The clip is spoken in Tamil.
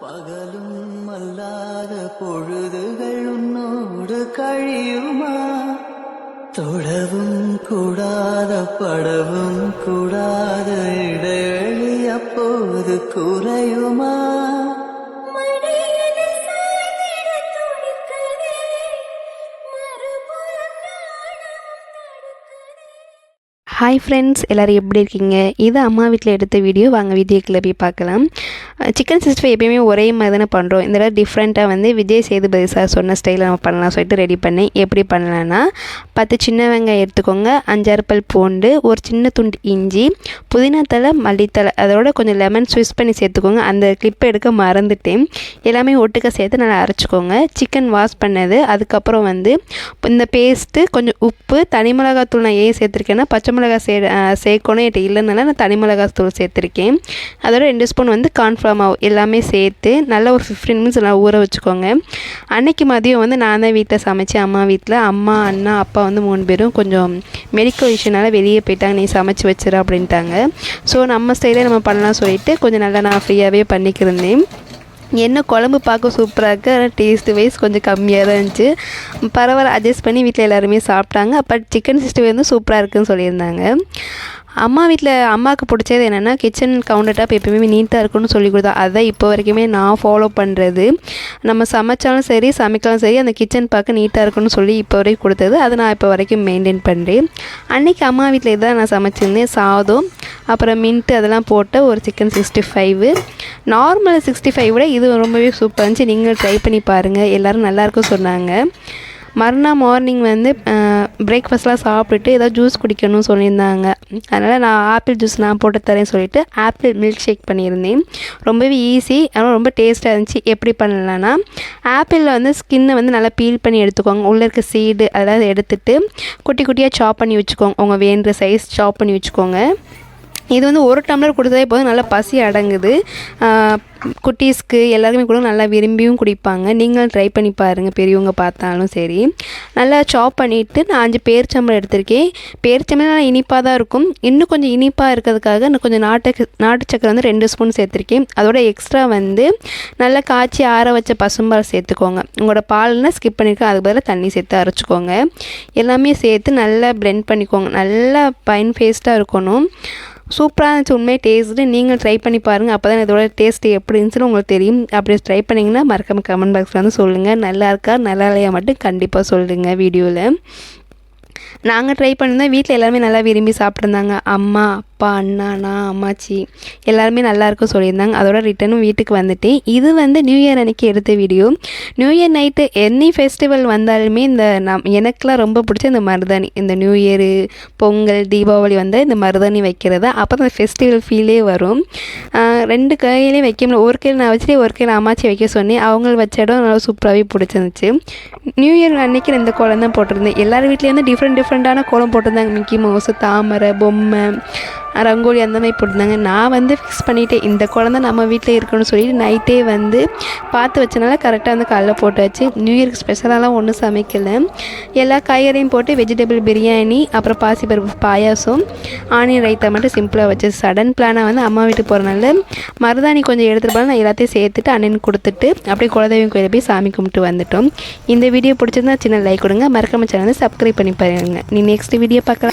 பகலும் அல்லாத பொழுதுகள் உன்னோடு கழியுமா? தொடவும் கூடாத படவும் கூடாத இடைவெளி அப்போது குறையுமா? ஹாய் ஃப்ரெண்ட்ஸ், எல்லோரும் எப்படி இருக்கீங்க? இது அம்மா வீட்டில் எடுத்த வீடியோ. வாங்க வீடியோக்குள்ளே போய் பார்க்கலாம். சிக்கன் 65 எப்பயுமே ஒரே மாதிரி தானே பண்ணுறோம். இந்த தடவை டிஃப்ரெண்ட்டாக வந்து விஜய் சேதுபதி சார் சொன்ன ஸ்டைலில் நம்ம பண்ணலாம் சொல்லிட்டு ரெடி பண்ணேன். எப்படி பண்ணலான்னா 10 சின்ன வெங்காயம் எடுத்துக்கோங்க, 5-6 பல் பூண்டு, ஒரு சின்ன துண்டு இஞ்சி, புதினா தலை, மல்லித்தலை, அதோட கொஞ்சம் லெமன் ஸ்விஸ் பண்ணி சேர்த்துக்கோங்க. அந்த கிளிப்பை எடுக்க மறந்துட்டேன். எல்லாமே ஒட்டுக்க சேர்த்து நல்லா அரைச்சிக்கோங்க. சிக்கன் வாஷ் பண்ணது, அதுக்கப்புறம் வந்து இந்த பேஸ்ட்டு, கொஞ்சம் உப்பு, தனி மிளகாத்தூள் நான் ஏன் சேர்த்துருக்கேன்னா பச்சை மிளகாய் சேர்க்கணும் என்கிட்ட இல்லைனால நான் தனி மிளகாத்தூள் சேர்த்துருக்கேன். அதோட 2 ஸ்பூன் வந்து கார்ன்ஃப்ளவர் மாவு எல்லாமே சேர்த்து நல்லா ஒரு 15 மினிட்ஸ் நல்லா ஊற வச்சுக்கோங்க. அன்றைக்கி மதியம் வந்து நான் தான் வீட்டில் சமைச்சேன். அம்மா வீட்டில் அம்மா, அண்ணா, அப்பா வந்து 3 பேரும் கொஞ்சம் மெடிக்கல் இஷ்யூனால வெளியே போயிட்டாங்க. நீ சமைச்சு வச்சிரு அப்படின்ட்டாங்க. ஸோ நம்ம ஸ்டைலே நம்ம பண்ணலாம் சொல்லிட்டு கொஞ்சம் நல்லா நான் ஃப்ரீயாகவே பண்ணிக்கிருந்தேன். என்ன குழம்பு பார்க்க சூப்பராக இருக்குது, ஆனால் டேஸ்ட்டு வைஸ் கொஞ்சம் கம்மியாக தான் இருந்துச்சு. பரவாயில்ல, அட்ஜஸ்ட் பண்ணி வீட்டில் எல்லாருமே சாப்பிட்டாங்க. பட் சிக்கன் 65 வந்து சூப்பராக இருக்குதுன்னு சொல்லியிருந்தாங்க. அம்மா வீட்டில் அம்மாவுக்கு பிடிச்சது என்னென்னா கிச்சன் கவுண்டர் டாப் எப்போயுமே நீட்டாக இருக்குன்னு சொல்லி கொடுத்தா. அதுதான் இப்போ வரைக்குமே நான் ஃபாலோ பண்ணுறது. நம்ம சமைச்சாலும் சரி சமைக்கலாம் சரி அந்த கிச்சன் பார்க்க நீட்டாக இருக்குன்னு சொல்லி இப்போ வரைக்கும் கொடுத்தது. அதை நான் இப்போ வரைக்கும் மெயின்டைன் பண்ணுறேன். அன்றைக்கி அம்மா வீட்டில் இதான் நான் சமைச்சிருந்தேன். சாதம், அப்புறம் மின்ட்டு அதெல்லாம் போட்ட ஒரு சிக்கன் 65. நார்மல் 65 விட இது ரொம்பவே சூப்பராக இருந்துச்சு. நீங்களும் ட்ரை பண்ணி பாருங்கள். எல்லோரும் நல்லாயிருக்கும் சொன்னாங்க. மறுநாள் மார்னிங் வந்து பிரேக்ஃபாஸ்ட்லாம் சாப்பிட்டுட்டு ஏதாவது ஜூஸ் குடிக்கணும்னு சொல்லியிருந்தாங்க. அதனால் நான் ஆப்பிள் ஜூஸ் நான் போட்டு தரேன்னு சொல்லிட்டு ஆப்பிள் மில்க் ஷேக் பண்ணியிருந்தேன். ரொம்பவே ஈஸி, ஆனால் ரொம்ப டேஸ்ட்டாக இருந்துச்சு. எப்படி பண்ணலான்னா ஆப்பிளில் வந்து ஸ்கின்னை வந்து நல்லா பீல் பண்ணி எடுத்துக்கோங்க. உள்ளே இருக்க சீடு அதெல்லாம் எடுத்துகிட்டு குட்டி குட்டியாக சாப் பண்ணி வச்சுக்கோங்க. உங்கள் வேண்டுற சைஸ் சாப் பண்ணி வச்சுக்கோங்க. இது வந்து 1 டம்ளர் கொடுத்ததே போதும், நல்லா பசி அடங்குது. குட்டீஸ்க்கு எல்லாருமே கூட நல்லா விரும்பியும் குடிப்பாங்க. நீங்களும் ட்ரை பண்ணி பாருங்கள், பெரியவங்க பார்த்தாலும் சரி. நல்லா சாப் பண்ணிவிட்டு நான் 5 பேரிச்சம்பழம் எடுத்திருக்கேன். பேரிச்சம்பழம் நல்லா இனிப்பாக தான் இருக்கும். இன்னும் கொஞ்சம் இனிப்பாக இருக்கிறதுக்காக நான் கொஞ்சம் நாட்டு சக்கரை வந்து 2 ஸ்பூன் சேர்த்துருக்கேன். அதோட எக்ஸ்ட்ரா வந்து நல்லா காய்ச்சி ஆற வச்ச பசும்பால் சேர்த்துக்கோங்க. உங்களோட பால்னால் ஸ்கிப் பண்ணியிருக்கேன், அதுக்கு பதிலாக தண்ணி சேர்த்து அரைச்சிக்கோங்க. எல்லாமே சேர்த்து நல்லா பிளெண்ட் பண்ணிக்கோங்க. நல்லா ஃபைன் பேஸ்ட்டாக இருக்கணும். சூப்பராக இருந்துச்சு உண்மையாக டேஸ்ட்டு. நீங்கள் ட்ரை பண்ணி பாருங்கள். அப்போ தான் இதோட டேஸ்ட்டு எப்படி இருந்துச்சுன்னு உங்களுக்கு தெரியும். அப்படி ட்ரை பண்ணிங்கன்னா மறக்காமல் கமெண்ட் பாக்ஸில் வந்து சொல்லுங்கள். நல்லா இருக்கா நல்லா இல்லையா மட்டும் கண்டிப்பாக சொல்லுங்கள் வீடியோவில். நாங்கள் ட்ரை பண்ணியிருந்தோம். வீட்டில் எல்லாருமே நல்லா விரும்பி சாப்பிட்ருந்தாங்க. அம்மா, அப்பா, அண்ணா, நான், அம்மாச்சி எல்லாருமே நல்லாயிருக்கும் சொல்லியிருந்தாங்க. அதோட ரிட்டனும் வீட்டுக்கு வந்துட்டேன். இது வந்து நியூ இயர் அன்றைக்கி எடுத்த video. New year night any festival வந்தாலுமே எனக்கெலாம் ரொம்ப பிடிச்ச இந்த மருதாணி, இந்த நியூ இயரு, பொங்கல், தீபாவளி வந்தால் இந்த மருதாணி வைக்கிறது. அப்போ தான் ஃபெஸ்டிவல் ஃபீலே வரும். 2 கையிலையும் வைக்க முடியல. ஒரு கையில் நான் வச்சுட்டு ஒரு கையில் அம்மாச்சி வைக்க சொன்னேன். அவங்க வச்ச இடம் நல்லா சூப்பராகவே பிடிச்சிருந்துச்சு. நியூ இயர் அன்றைக்கி 2 கோலம் தான் போட்டிருந்தேன். எல்லார் வீட்லேயும் வந்து டிஃப்ரெண்ட்டான கோலம் போட்டிருந்தாங்க. மிக்கி மவுஸு, தாமரை, பொம்மை, ரங்கோலி அந்த மாதிரி போட்டிருந்தாங்க. நான் வந்து ஃபிக்ஸ் பண்ணிவிட்டேன், இந்த குழந்தை நம்ம வீட்டில் இருக்கணும்னு சொல்லிட்டு நைட்டே வந்து பார்த்து வச்சனால கரெக்டாக வந்து காலைல போட்டாச்சு. நியூ இயர்க்கு ஸ்பெஷலாலாம் ஒன்றும் சமைக்கலை. எல்லா காய்கறியும் போட்டு வெஜிடபிள் பிரியாணி, அப்புறம் பாசிப்பருப்பு பாயாசம், ஆனியன் ரைத்தா மட்டும் சிம்பிளாக வச்சு சடன் பிளானாக வந்து அம்மா வீட்டுக்கு போகிறனால மருதாணி கொஞ்சம் எடுத்துகிட்டு போனால் நான் எல்லாத்தையும் சேர்த்துட்டு அண்ணன் கொடுத்துட்டு அப்படியே குலதெய்வம் கோயிலை போய் சாமி கும்பிட்டு வந்துட்டோம். இந்த வீடியோ பிடிச்சிருந்தா சின்ன லைக் கொடுங்க. மறக்காம சேனலை சப்ஸ்கிரைப் பண்ணி பாருங்க. நீ நெக்ஸ்ட் வீடியோ பார்க்கலாம்.